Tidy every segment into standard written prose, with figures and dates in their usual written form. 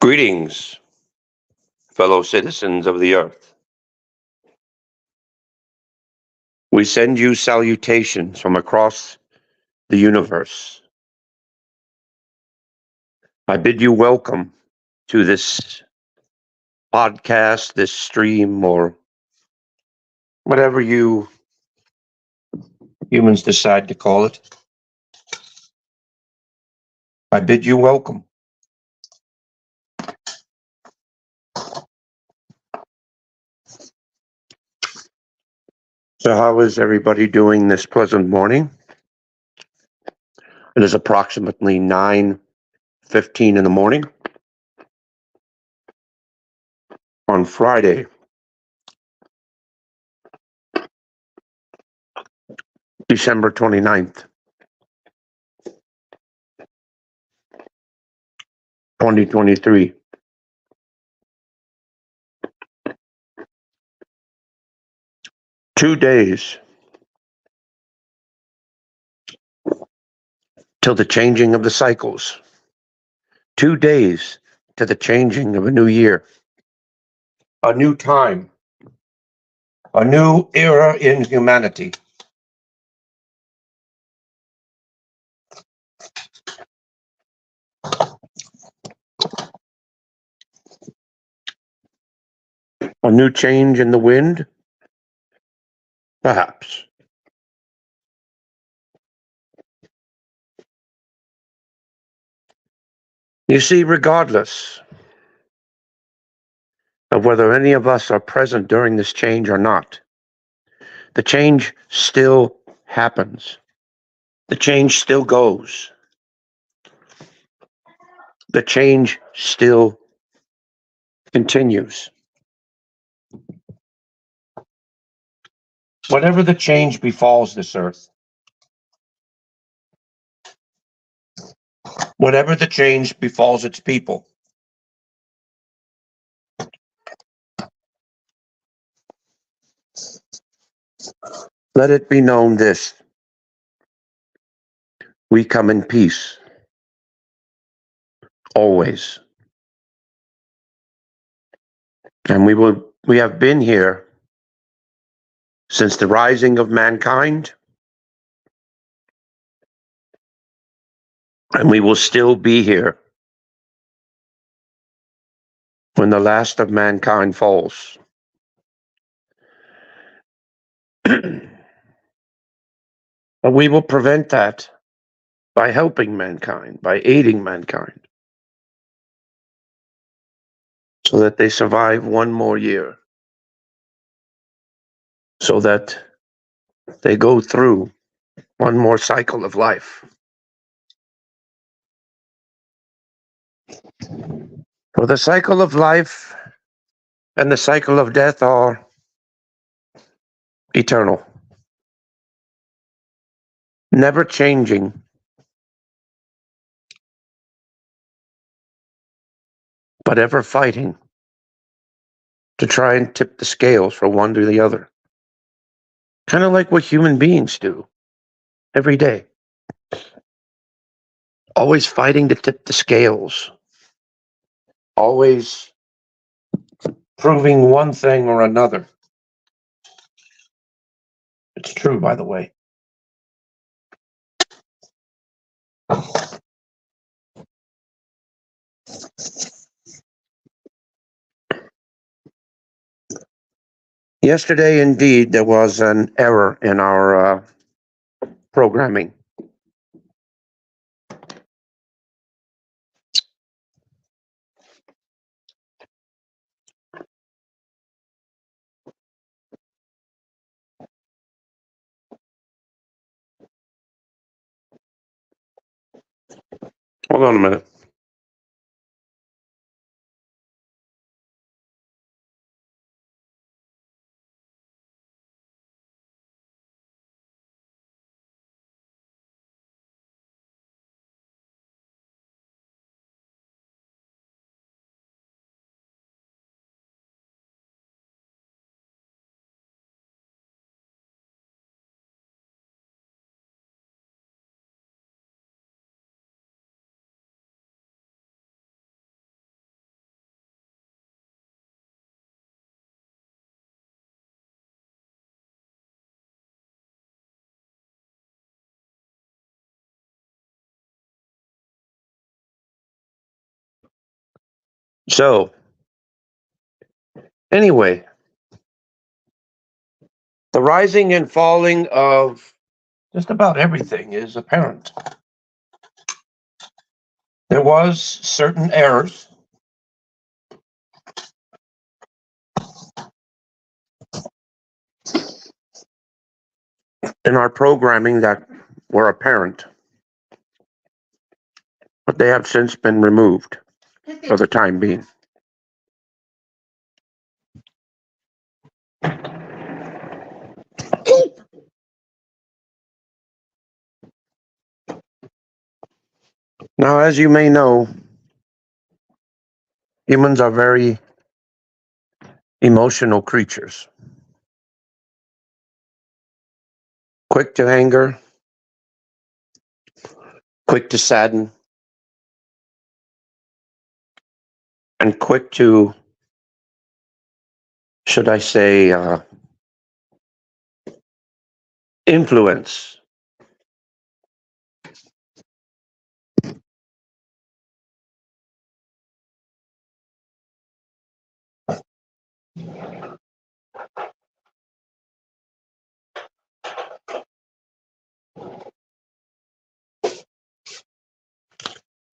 Greetings, fellow citizens of the earth. We send you salutations from across the universe. I bid you welcome to this podcast, this stream, or whatever you humans decide to call it. I bid you welcome. So how is everybody doing this pleasant morning? It is approximately 9:15 in the morning on Friday, December 29th, 2023. Two days till the changing of the cycles. 2 days to the changing of a new year, a new time, a new era in humanity. A new change in the wind? Perhaps. You see, regardless of whether any of us are present during this change or not, the change still happens. The change still goes. The change still continues. Whatever the change befalls this earth, whatever the change befalls its people, let it be known this: we come in peace, always. And we have been here since the rising of mankind, and we will still be here when the last of mankind falls. But we will prevent that by helping mankind, by aiding mankind, so that they survive one more year, so that they go through one more cycle of life. For the cycle of life and the cycle of death are eternal, never changing, but ever fighting to try and tip the scales from one to the other. Kind of like what human beings do every day. Always fighting to tip the scales. Always proving one thing or another. It's true, by the way. Yesterday, indeed, there was an error in our programming. Hold on a minute. So, anyway, the rising and falling of just about everything is apparent. There was certain errors in our programming that were apparent, but they have since been removed for the time being. Now, as you may know, humans are very emotional creatures, quick to anger, quick to sadden, and quick to, should I say, influence.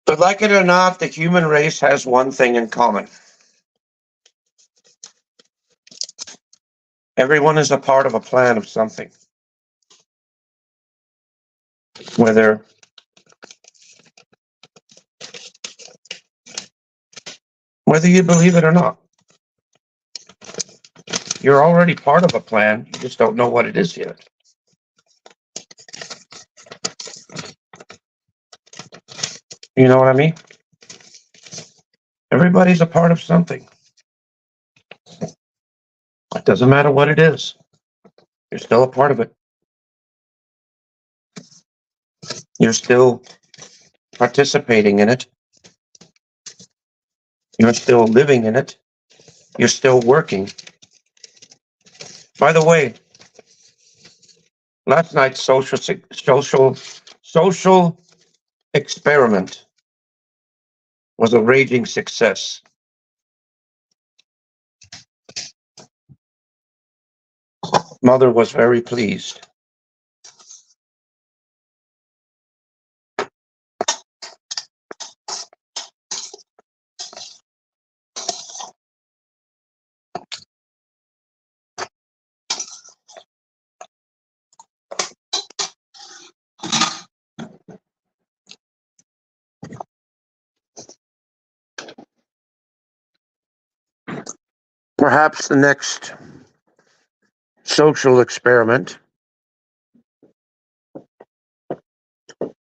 But like it or not, the human race has one thing in common. Everyone is a part of a plan of something. Whether you believe it or not, you're already part of a plan. You just don't know what it is yet. You know what I mean? Everybody's a part of something. It doesn't matter what it is. You're still a part of it. You're still participating in it. You're still living in it. You're still working. By the way, last night's social experiment was a raging success. Mother was very pleased. Perhaps the next social experiment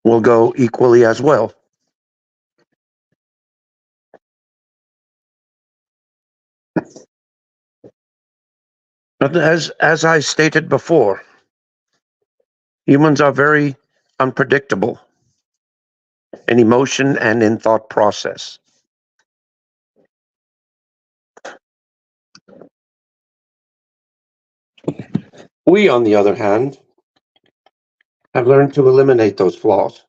will go equally as well. But as I stated before, humans are very unpredictable in emotion and in thought process. We, on the other hand, have learned to eliminate those flaws.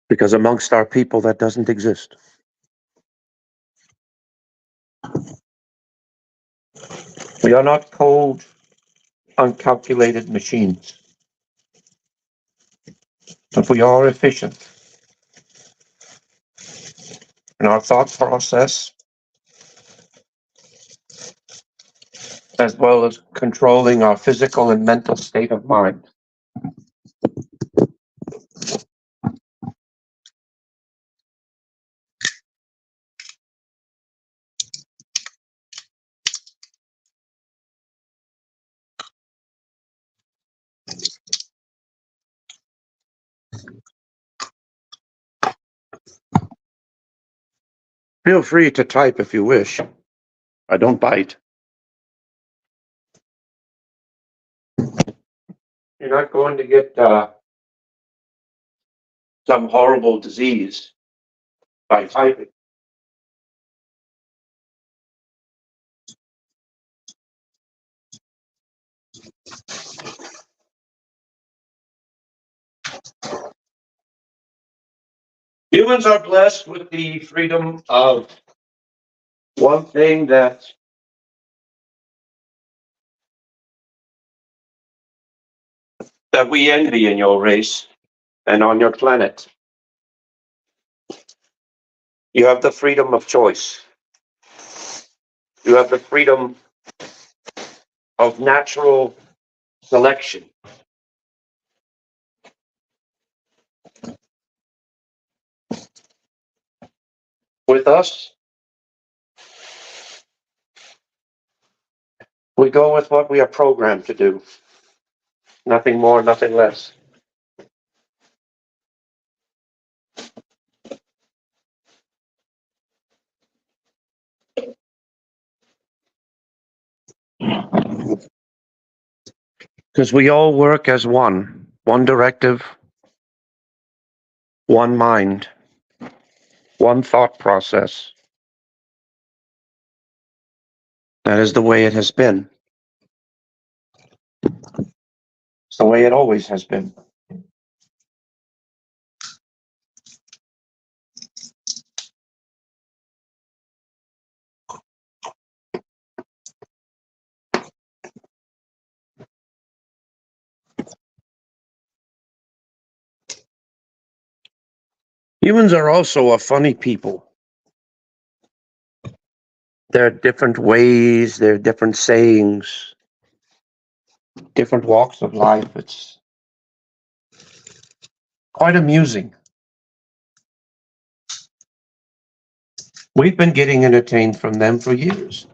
Because amongst our people, that doesn't exist. We are not cold, uncalculated machines, but we are efficient in our thought process, as well as controlling our physical and mental state of mind. Feel free to type if you wish. I don't bite. You're not going to get some horrible disease by typing. Humans are blessed with the freedom of one thing that we envy in your race and on your planet. You have the freedom of choice. You have the freedom of natural selection. With us, we go with what we are programmed to do. Nothing more, nothing less. Because we all work as one directive, one mind, one thought process. That is the way it has been. It's the way it always has been. Humans are also a funny people. There are different ways, there are different sayings, different walks of life. It's quite amusing. We've been getting entertained from them for years.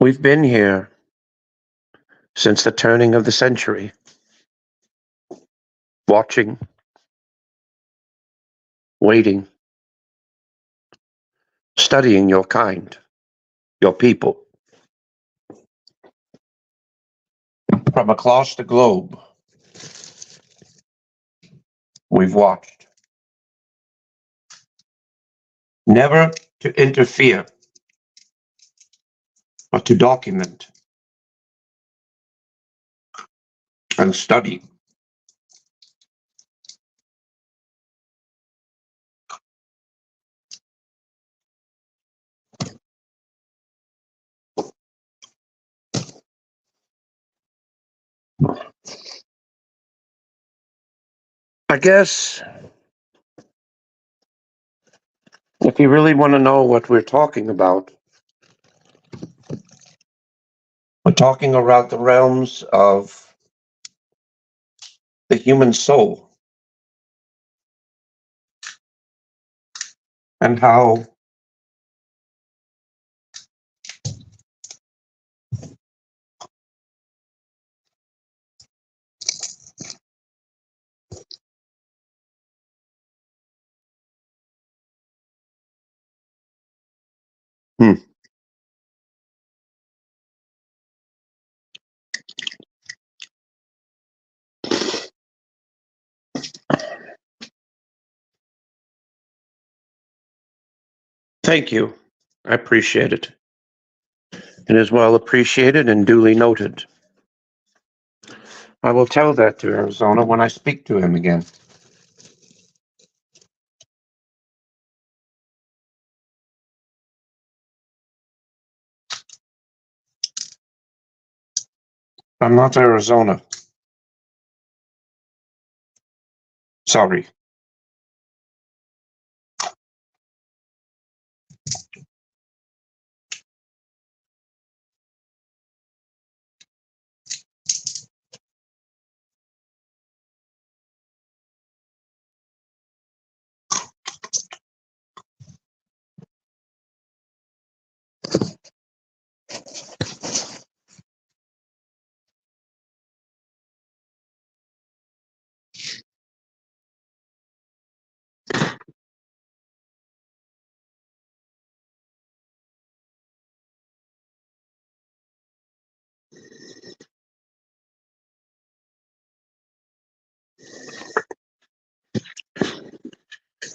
We've been here since the turning of the century, watching, waiting, studying your kind, your people. From across the globe, we've watched. Never to interfere, but to document and study. I guess if you really want to know what we're talking about, we're talking around the realms of the human soul and how Hmm. Thank you. I appreciate it. It is well appreciated and duly noted. I will tell that to Arizona when I speak to him again. I'm not Arizona. Sorry.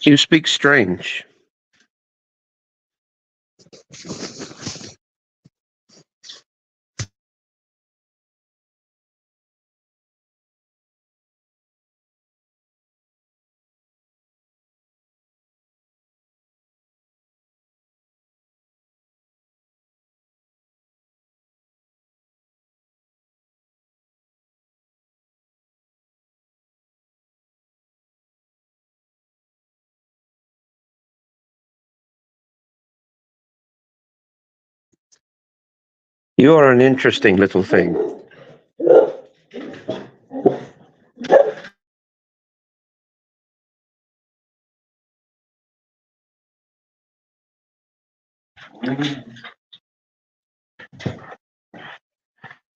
You speak strange. You are an interesting little thing.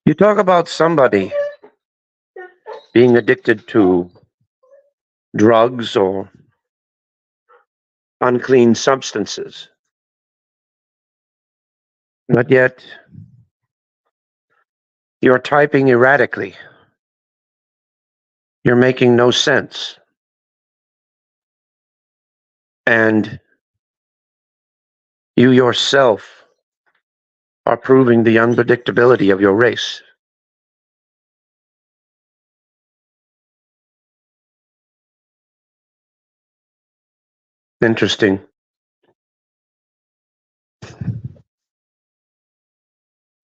You talk about somebody being addicted to drugs or unclean substances, but yet you're typing erratically. You're making no sense. And you yourself are proving the unpredictability of your race. Interesting.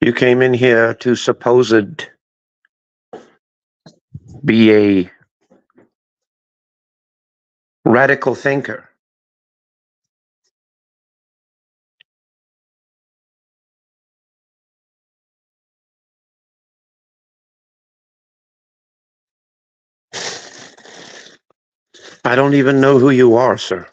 You came in here to supposed be a radical thinker. I don't even know who you are, sir.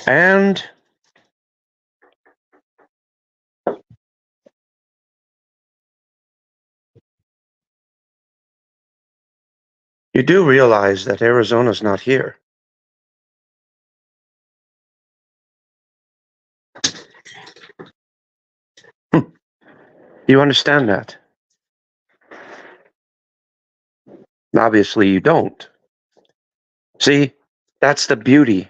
And you do realize that Arizona's not here. You understand that? Obviously, you don't. See, that's the beauty.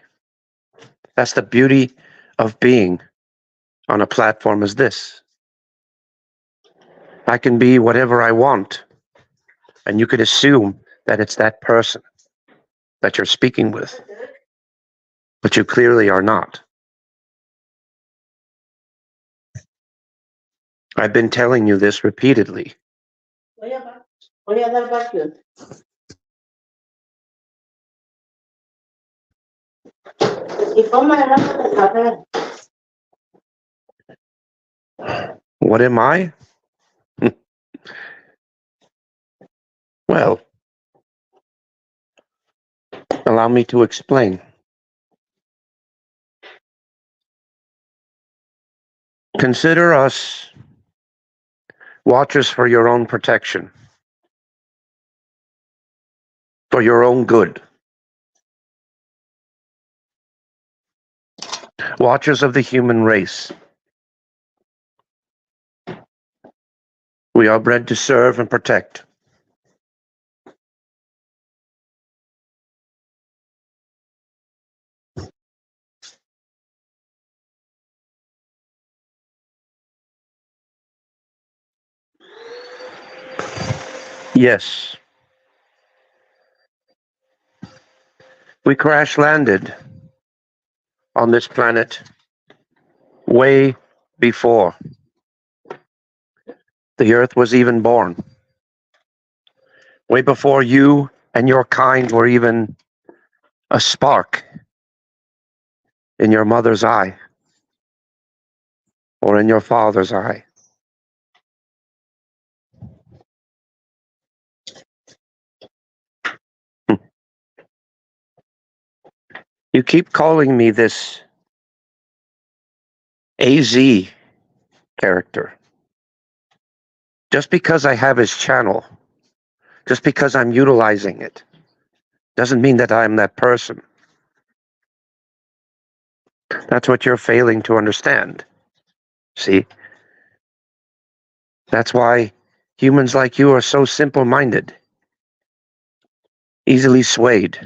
That's the beauty of being on a platform as this. I can be whatever I want, and you could assume that it's that person that you're speaking with, but you clearly are not. I've been telling you this repeatedly. What am I? Well, allow me to explain. Consider us watchers for your own protection, for your own good. Watchers of the human race. We are bred to serve and protect. Yes. We crash landed on this planet way before the Earth was even born. Way before you and your kind were even a spark in your mother's eye or in your father's eye. You keep calling me this AZ character. Just because I have his channel, just because I'm utilizing it, doesn't mean that I'm that person. That's what you're failing to understand. See? That's why humans like you are so simple-minded, easily swayed,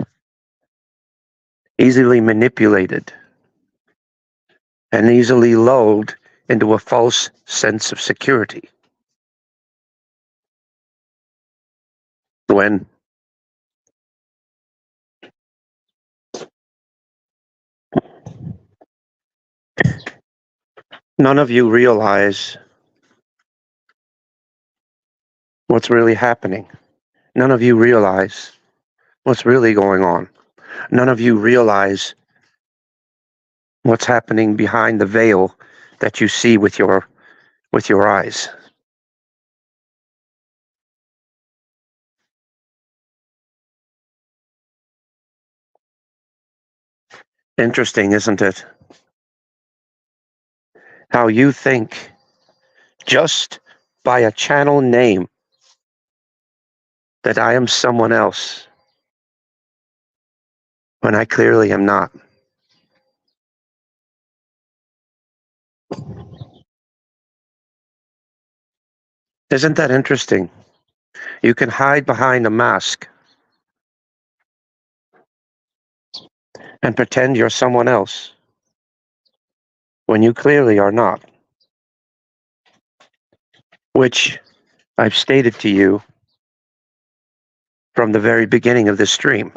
easily manipulated, and easily lulled into a false sense of security. When none of you realize what's really happening. None of you realize what's really going on. None of you realize what's happening behind the veil that you see with your eyes. Interesting, isn't it? How you think just by a channel name that I am someone else when I clearly am not. Isn't that interesting? You can hide behind a mask and pretend you're someone else when you clearly are not, which I've stated to you from the very beginning of this stream.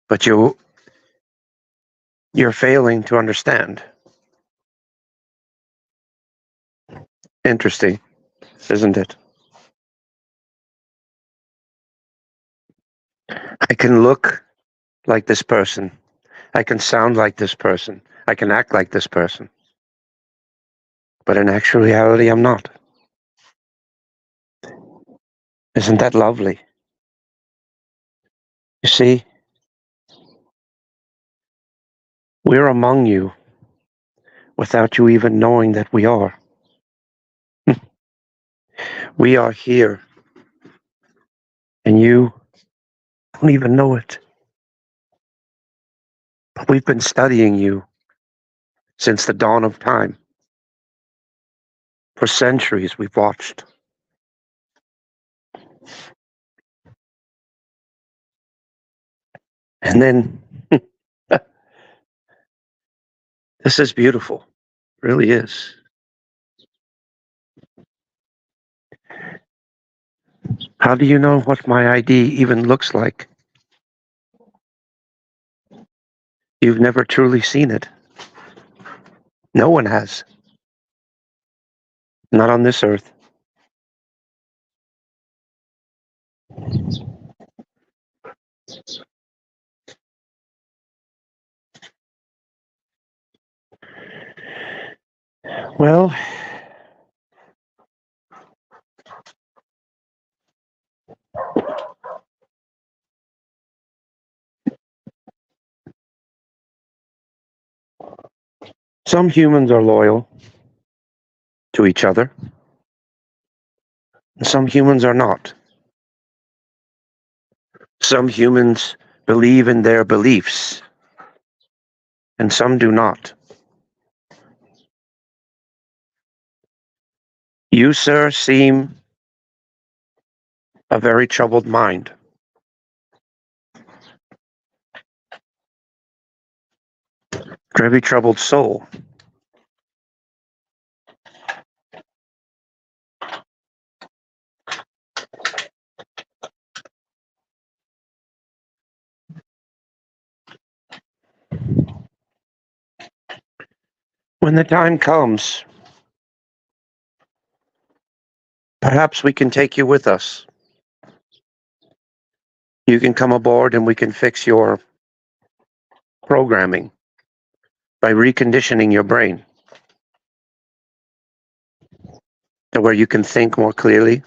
But you're failing to understand. Interesting, isn't it? I can look like this person. I can sound like this person. I can act like this person. But in actual reality, I'm not. Isn't that lovely? You see, we're among you without you even knowing that we are. We are here, and you don't even know it. But we've been studying you since the dawn of time. For centuries, we've watched. And then, this is beautiful. It really is. How do you know what my ID even looks like? You've never truly seen it. No one has. Not on this earth. Well, some humans are loyal to each other, and some humans are not. Some humans believe in their beliefs, and some do not. You, sir, seem a very troubled mind. Very troubled soul. When the time comes, perhaps we can take you with us. You can come aboard and we can fix your programming by reconditioning your brain to where you can think more clearly,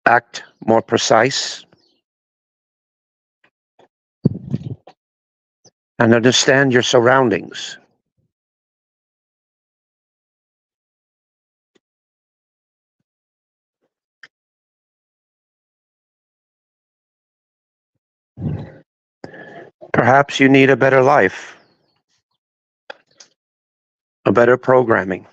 act more precise, and understand your surroundings. Perhaps you need a better life, a better programming.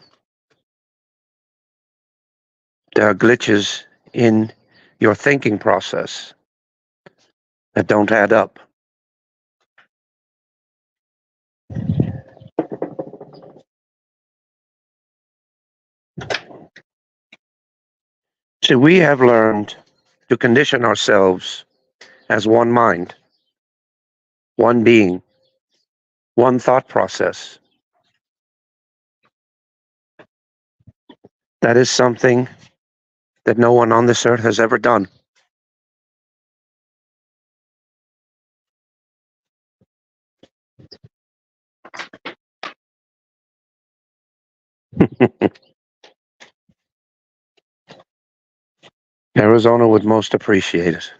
There are glitches in your thinking process that don't add up. So we have learned to condition ourselves as one mind, one being, one thought process. That is something that no one on this earth has ever done. Arizona would most appreciate it.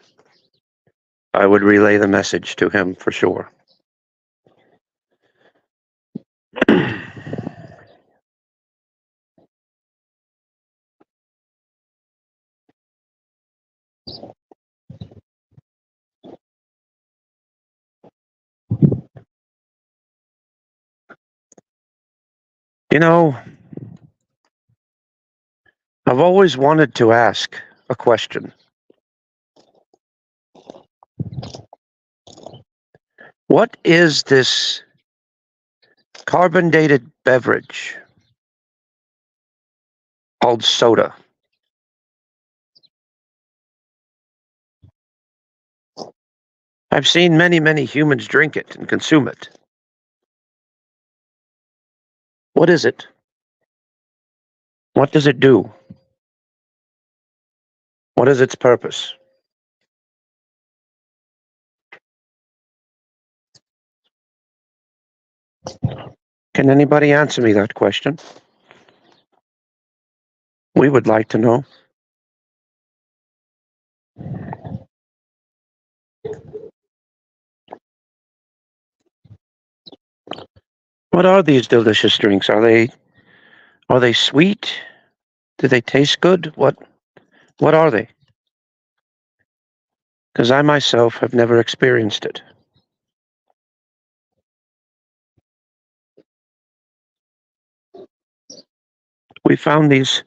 I would relay the message to him for sure. You know, I've always wanted to ask a question. What is this carbon-dated beverage called soda? I've seen many, many humans drink it and consume it. What is it? What does it do? What is its purpose? Can anybody answer me that question? We would like to know. What are these delicious drinks? Are they sweet? Do they taste good? What are they? Because I myself have never experienced it. We found these.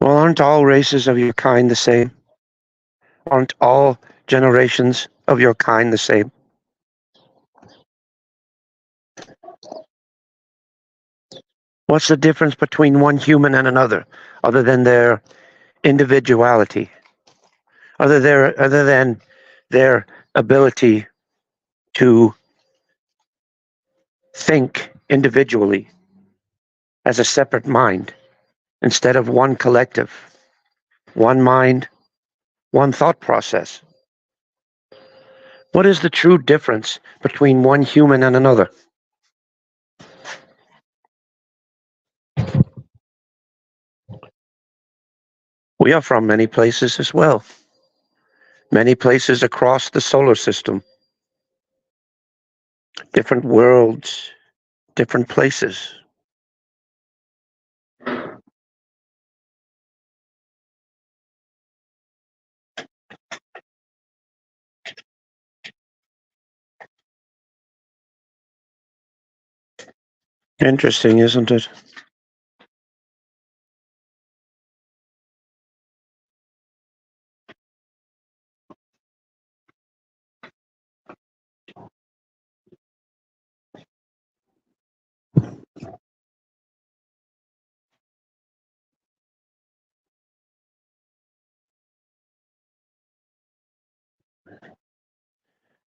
Well, aren't all races of your kind the same? Aren't all generations of your kind the same? What's the difference between one human and another, other than their individuality, other than their ability to think individually as a separate mind instead of one collective, one mind, one thought process? What is the true difference between one human and another? We are from many places as well. Many places across the solar system. Different worlds, different places. Interesting, isn't it?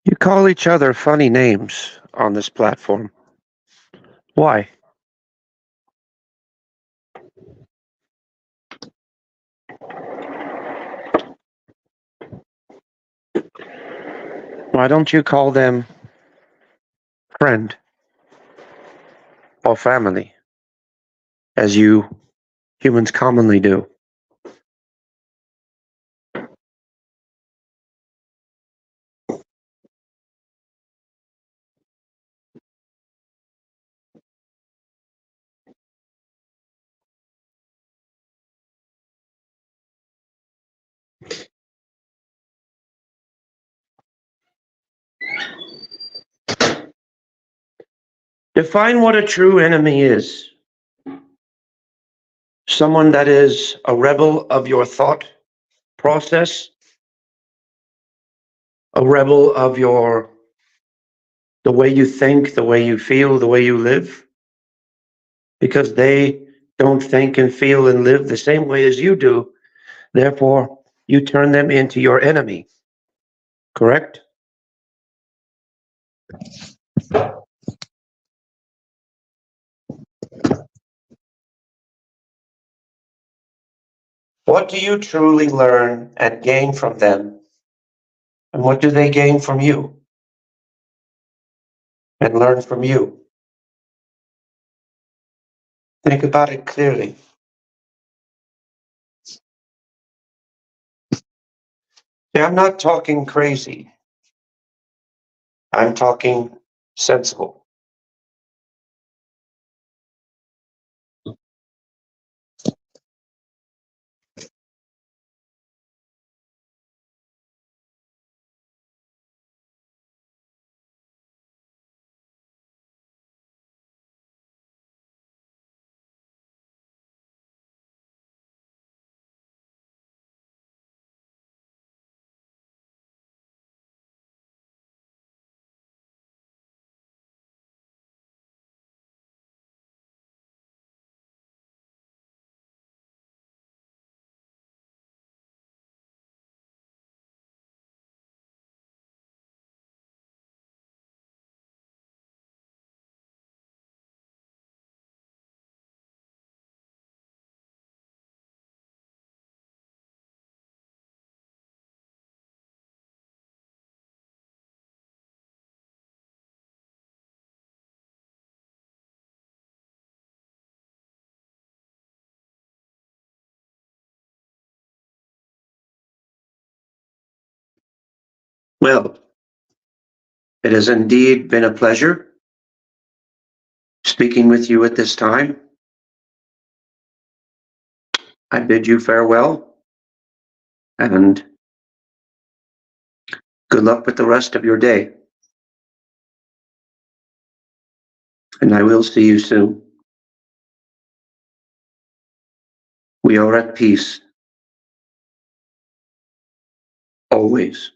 You call each other funny names on this platform. Why? Why don't you call them friend or family, as you humans commonly do? Define what a true enemy is. Someone that is a rebel of your thought process, a rebel of the way you think, the way you feel, the way you live, because they don't think and feel and live the same way as you do. Therefore, you turn them into your enemy. Correct? What do you truly learn and gain from them? And what do they gain from you and learn from you? Think about it clearly. See, I'm not talking crazy. I'm talking sensible. Well, it has indeed been a pleasure speaking with you at this time. I bid you farewell and good luck with the rest of your day. And I will see you soon. We are at peace. Always.